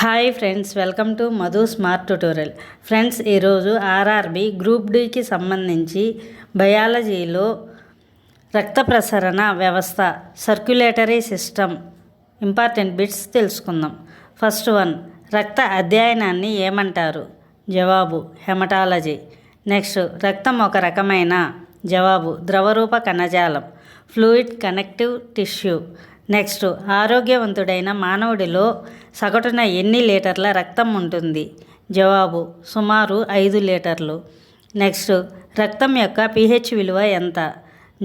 Hi friends, welcome to Madhu smart tutorial. Friends, ఈరోజు RRB group డికి సంబంధించి బయాలజీలో రక్త ప్రసరణ వ్యవస్థ సర్క్యులేటరీ సిస్టమ్ ఇంపార్టెంట్ బిట్స్ తెలుసుకుందాం. ఫస్ట్ వన్, రక్త అధ్యయనాన్ని ఏమంటారు? జవాబు హెమటాలజీ. నెక్స్ట్, రక్తం ఒక రకమైన? జవాబు ద్రవరూప కణజాలం, ఫ్లూయిడ్ కనెక్టివ్ టిష్యూ. నెక్స్ట్, ఆరోగ్యవంతుడైన మానవుడిలో సగటున ఎన్ని లీటర్ల రక్తం ఉంటుంది? జవాబు సుమారు 5 లీటర్లు. నెక్స్ట్, రక్తం యొక్క pH విలువ ఎంత?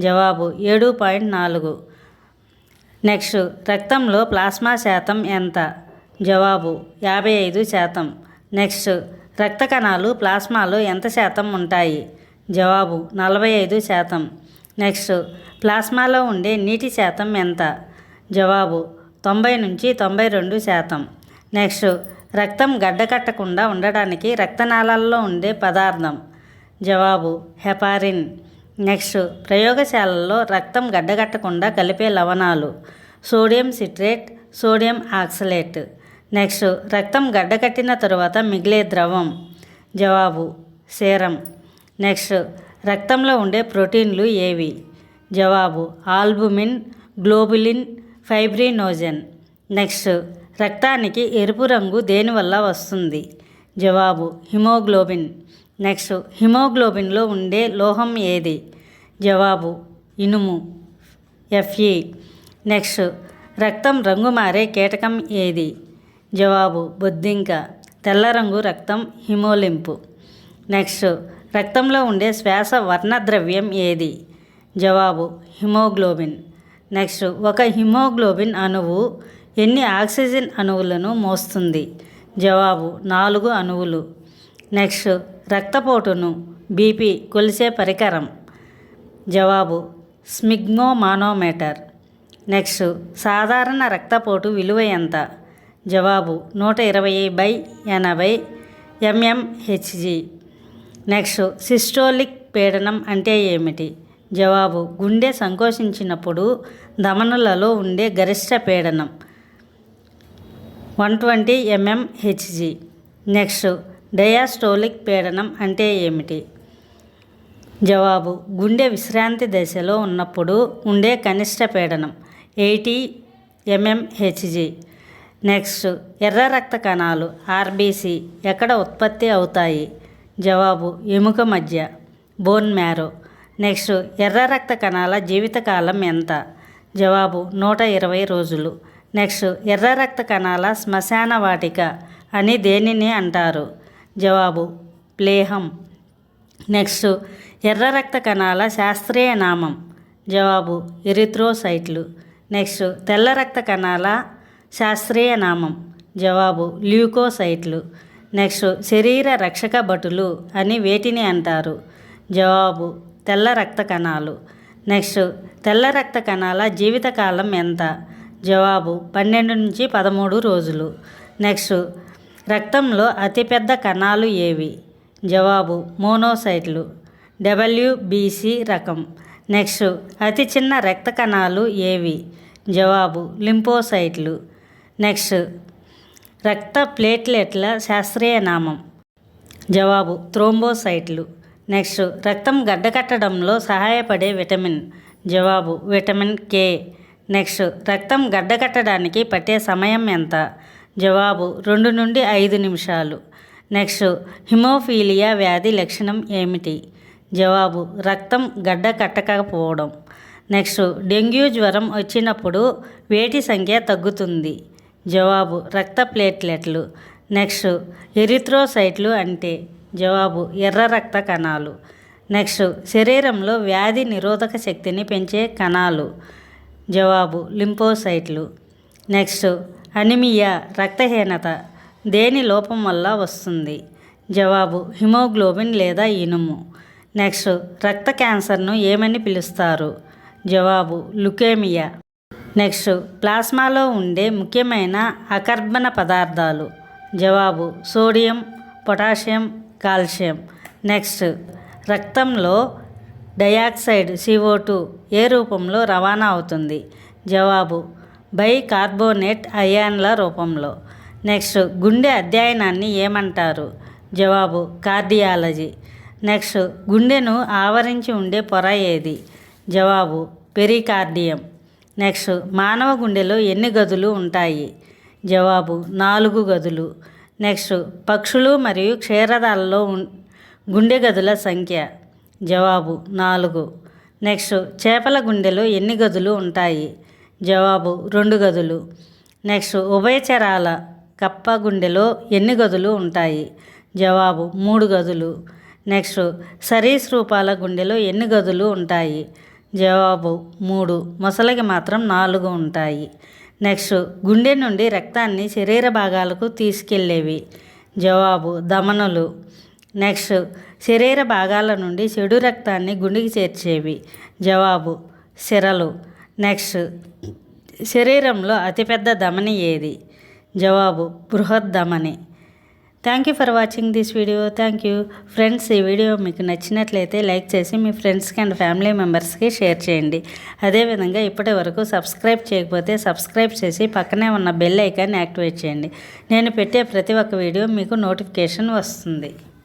జవాబు 7.4. నెక్స్ట్, రక్తంలో ప్లాస్మా శాతం ఎంత? జవాబు 55%. నెక్స్ట్, రక్త కణాలు ప్లాస్మాలో ఎంత శాతం ఉంటాయి? జవాబు 45%. నెక్స్ట్, ప్లాస్మాలో ఉండే నీటి శాతం ఎంత? జవాబు 90 నుంచి 92%. నెక్స్ట్, రక్తం గడ్డకట్టకుండా ఉండడానికి రక్తనాళాల్లో ఉండే పదార్థం? జవాబు హెపారిన్. నెక్స్ట్, ప్రయోగశాలల్లో రక్తం గడ్డకట్టకుండా కలిపే లవణాలు? Sodium citrate, sodium oxalate. Next, రక్తం గడ్డకట్టిన తరువాత మిగిలే ద్రవం? జవాబు సీరం. నెక్స్ట్, రక్తంలో ఉండే ప్రోటీన్లు ఏవి? జవాబు ఆల్బుమిన్, గ్లోబులిన్, ఫైబ్రినోజెన్. నెక్స్ట్, రక్తానికి ఎరుపు రంగు దేనివల్ల వస్తుంది? జవాబు హిమోగ్లోబిన్. నెక్స్ట్, హిమోగ్లోబిన్లో ఉండే లోహం ఏది? జవాబు ఇనుము, Fe. నెక్స్ట్, రక్తం రంగు మారే కీటకం ఏది? జవాబు బొద్దింక. తెల్ల రంగు రక్తం హిమోలింపు. నెక్స్ట్, రక్తంలో ఉండే శ్వాస వర్ణద్రవ్యం ఏది? జవాబు హిమోగ్లోబిన్. నెక్స్ట్, ఒక హిమోగ్లోబిన్ అణువు ఎన్ని ఆక్సిజన్ అణువులను మోస్తుంది? జవాబు 4 అణువులు. నెక్స్ట్, రక్తపోటును బీపీ కొలిసే పరికరం? జవాబు స్ఫిగ్మోమానోమీటర్. నెక్స్ట్, సాధారణ రక్తపోటు విలువ ఎంత? జవాబు 120/80 mmHg. నెక్స్ట్, సిస్టోలిక్ పీడనం అంటే ఏమిటి? జవాబు గుండె సంకోచించినప్పుడు ధమనులలో ఉండే గరిష్ట పీడనం 120 mmHg. నెక్స్ట్, డయాస్టోలిక్ పీడనం అంటే ఏమిటి? జవాబు గుండె విశ్రాంతి దశలో ఉన్నప్పుడు ఉండే కనిష్ట పీడనం 80 mmHg. నెక్స్ట్, ఎర్ర రక్త కణాలు ఆర్బీసీ ఎక్కడ ఉత్పత్తి అవుతాయి? జవాబు ఎముక మధ్య, బోన్ మ్యారో. నెక్స్ట్, ఎర్ర రక్త కణాల జీవితకాలం ఎంత? జవాబు 120 రోజులు. నెక్స్ట్, ఎర్ర రక్త కణాల శ్మశాన వాటిక అని దేనిని అంటారు? జవాబు ప్లేహం. నెక్స్ట్, ఎర్ర రక్త కణాల శాస్త్రీయ నామం? జవాబు ఎరిథ్రోసైట్లు. నెక్స్ట్, తెల్ల రక్త కణాల శాస్త్రీయ నామం? జవాబు ల్యూకోసైట్లు. నెక్స్ట్, శరీర రక్షక భటులు అని వేటిని అంటారు? జవాబు తెల్ల రక్త కణాలు. నెక్స్ట్, తెల్ల రక్త కణాల జీవితకాలం ఎంత? జవాబు 12 నుంచి 13 రోజులు. నెక్స్ట్, రక్తంలో అతిపెద్ద కణాలు ఏవి? జవాబు మోనోసైట్లు, WBC రకం. నెక్స్ట్, అతి చిన్న రక్త కణాలు ఏవి? జవాబు లింపోసైట్లు. నెక్స్ట్, రక్త ప్లేట్లెట్ల శాస్త్రీయ నామం? జవాబు థ్రోంబోసైట్లు. నెక్స్ట్, రక్తం గడ్డకట్టడంలో సహాయపడే విటమిన్? జవాబు విటమిన్ K. నెక్స్ట్, రక్తం గడ్డకట్టడానికి పట్టే సమయం ఎంత? జవాబు 2 నుండి 5 నిమిషాలు. నెక్స్ట్, హిమోఫీలియా వ్యాధి లక్షణం ఏమిటి? జవాబు రక్తం గడ్డ కట్టకపోవడం. నెక్స్ట్, డెంగ్యూ జ్వరం వచ్చినప్పుడు వేటి సంఖ్య తగ్గుతుంది? జవాబు రక్త ప్లేట్లెట్లు. నెక్స్ట్, ఎరిథ్రోసైట్లు అంటే? జవాబు ఎర్ర రక్త కణాలు. నెక్స్ట్, శరీరంలో వ్యాధి నిరోధక శక్తిని పెంచే కణాలు? జవాబు లింపోసైట్లు. నెక్స్ట్, అనిమియా రక్తహీనత దేని లోపం వల్ల వస్తుంది? జవాబు హిమోగ్లోబిన్ లేదా ఇనుము. నెక్స్ట్, రక్త క్యాన్సర్ను ఏమని పిలుస్తారు? జవాబు లుకేమియా. నెక్స్ట్, ప్లాస్మాలో ఉండే ముఖ్యమైన అకర్బన పదార్థాలు? జవాబు సోడియం, పొటాషియం, కాల్షియం. నెక్స్ట్, రక్తంలో డయాక్సైడ్ CO2 ఏ రూపంలో రవాణా అవుతుంది? జవాబు బైకార్బోనేట్ అయాన్ల రూపంలో. నెక్స్ట్ గుండె అధ్యయనాన్ని ఏమంటారు? జవాబు కార్డియాలజీ. నెక్స్ట్ గుండెను ఆవరించి ఉండే పొర ఏది? జవాబు పెరికార్డియం. నెక్స్ట్ మానవ గుండెలో ఎన్ని గదులు ఉంటాయి? జవాబు 4 గదులు. నెక్స్ట్ పక్షులు మరియు క్షీరదాలలో గుండె గదుల సంఖ్య? జవాబు 4. నెక్స్ట్ చేపల గుండెలో ఎన్ని గదులు ఉంటాయి? జవాబు 2 గదులు. నెక్స్ట్ ఉభయచరాల కప్ప గుండెలో ఎన్ని గదులు ఉంటాయి? జవాబు 3 గదులు. నెక్స్ట్ సరీసృపాల గుండెలో ఎన్ని గదులు ఉంటాయి? జవాబు 3. మొసలికి మాత్రం 4 ఉంటాయి. నెక్స్ట్ గుండె నుండి రక్తాన్ని శరీర భాగాలకు తీసుకెళ్ళేవి? జవాబు ధమనులు. నెక్స్ట్ శరీర భాగాల నుండి చెడు రక్తాన్ని గుండెకి చేర్చేవి? జవాబు సిరలు. నెక్స్ట్ శరీరంలో అతిపెద్ద ధమని ఏది? జవాబు బృహద్దమని. Thank you for watching this video. Thank you friends. ఈ వీడియో మీకు నచ్చినట్లయితే లైక్ చేసి మీ ఫ్రెండ్స్కి అండ్ ఫ్యామిలీ మెంబర్స్కి షేర్ చేయండి. అదేవిధంగా ఇప్పటి వరకు సబ్స్క్రైబ్ చేయకపోతే సబ్స్క్రైబ్ చేసి పక్కనే ఉన్న బెల్ ఐకాన్ని యాక్టివేట్ చేయండి. నేను పెట్టే ప్రతి ఒక్క వీడియో మీకు నోటిఫికేషన్ వస్తుంది.